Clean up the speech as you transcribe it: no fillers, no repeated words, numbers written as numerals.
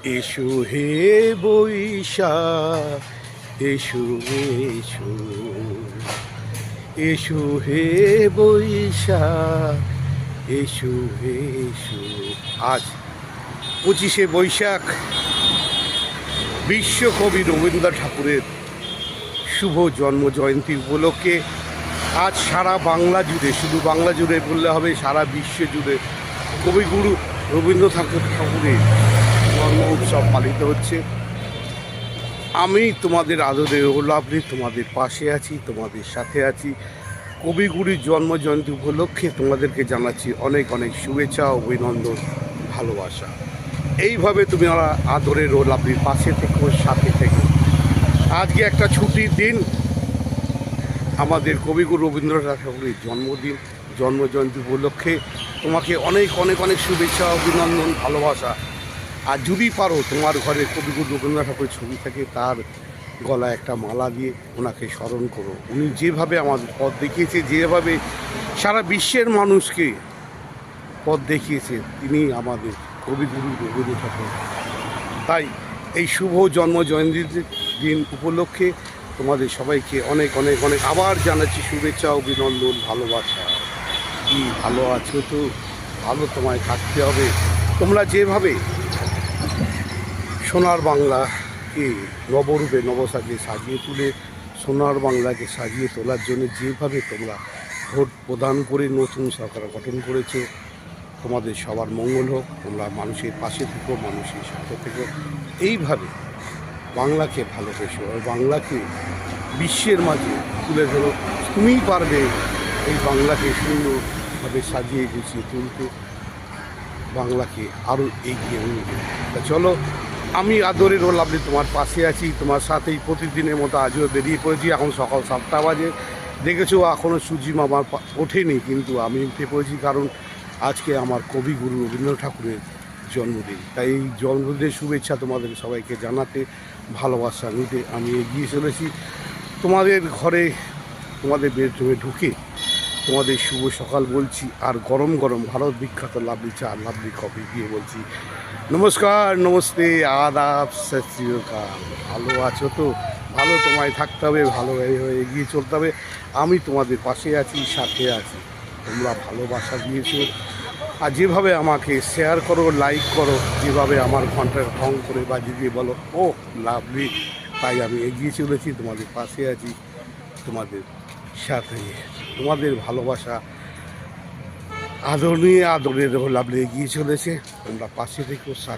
এসো হে বৈশাখ, এসো এসো, এসো হে বৈশাখ, এসো এসো। আজ 25শে বৈশাখ, বিশ্বকবি রবীন্দ্রনাথ ঠাকুরের শুভ জন্ম জয়ন্তী উপলক্ষে আজ সারা বাংলা জুড়ে, শুধু বাংলা জুড়ে বললে হবে, সারা বিশ্ব জুড়ে কবিগুরু রবীন্দ্রনাথ ঠাকুরের জন্ম উৎসব পালিত হচ্ছে। আমি তোমাদের আদরে ওলাভলি তোমাদের পাশে আছি, তোমাদের সাথে আছি। কবিগুরুর জন্ম জয়ন্তী উপলক্ষে তোমাদেরকে জানাচ্ছি অনেক অনেক শুভেচ্ছা, অভিনন্দন, ভালোবাসা। এইভাবে তুমি আদরের ওলাভলির পাশে থেকো, সাথে থেকো। আজকে একটা ছুটির দিন, আমাদের কবিগুরু রবীন্দ্রনাথ ঠাকুরের জন্মদিন, জন্ম জয়ন্তী উপলক্ষে তোমাকে অনেক অনেক অনেক শুভেচ্ছা, অভিনন্দন, ভালোবাসা। আর যদি পারো তোমার ঘরে কবিগুরু রবীন্দ্রনাথ ঠাকুরের ছবি থাকে, তার গলায় একটা মালা দিয়ে ওনাকে স্মরণ করো। উনি যেভাবে আমাদের পথ দেখিয়েছে, যেভাবে সারা বিশ্বের মানুষকে পথ দেখিয়েছে, তিনি আমাদের কবিগুরু রবীন্দ্রনাথ ঠাকুর। তাই এই শুভ জন্ম জয়ন্তীর দিন উপলক্ষে তোমাদের সবাইকে অনেক অনেক অনেক আবার জানাচ্ছি শুভেচ্ছা, অভিনন্দন, ভালোবাসা। কি ভালো আছো তো? ভালো তোমায় থাকতে হবে। তোমরা যেভাবে সোনার বাংলাকে নবরূপে নবসাজে সাজিয়ে তুলে সোনার বাংলাকে সাজিয়ে তোলার জন্য যেভাবে তোমরা ভোট প্রদান করে নতুন সরকার গঠন করেছো, তোমাদের সবার মঙ্গল হোক। তোমরা মানুষের পাশে থেকো, মানুষের সাথে থেকো। এইভাবে বাংলাকে ভালোবেসো আর বাংলাকে বিশ্বের মাঝে তুলে ধরো। তুমিই পারবে এই বাংলাকে সুন্দরভাবে সাজিয়ে গুছিয়ে তুলতে, বাংলাকে আরও এগিয়ে নিতে। তা চলো, আমি আদরের ওলাভলি তোমার পাশে আছি, তোমার সাথেই প্রতিদিনের মতো আজও বেরিয়ে পড়েছি। এখন সকাল 7টা বাজে। দেখেছো এখনও সূর্যি মামা ওঠেনি, কিন্তু আমি উঠে পড়েছি, কারণ আজকে আমার কবিগুরু রবীন্দ্রনাথ ঠাকুরের জন্মদিন। তাই এই জন্মদিনের শুভেচ্ছা তোমাদের সবাইকে জানাতে, ভালোবাসা নিতে আমি এগিয়ে চলেছি। তোমাদের ঘরে, তোমাদের বেডরুমে ঢুকে তোমাদের শুভ সকাল বলছি, আর গরম গরম ভারত বিখ্যাত লাভলি চা, লাভলি কফি দিয়ে বলছি নমস্কার, নমস্তে, আদাব, সত শ্রী আকাল। ভালো আছো তো? ভালো তোমায় থাকতে হবে, ভালোভাবে এগিয়ে চলতে হবে। আমি তোমাদের পাশে আছি, সাথে আছি। তোমরা ভালোবাসা দিয়েছো, আর যেভাবে আমাকে শেয়ার করো, লাইক করো, যেভাবে আমার ঘন্টার ঢং করে বাজিয়ে দিয়ে বলো ও লাভলি, তাই আমি এগিয়ে চলেছি, তোমাদের পাশে আছি, তোমাদের সাথে। তোমাদের ভালোবাসা, আদর নিয়ে আদরের লাভলি এগিয়ে চলেছে। তোমরা পাশে থেকো, সাথে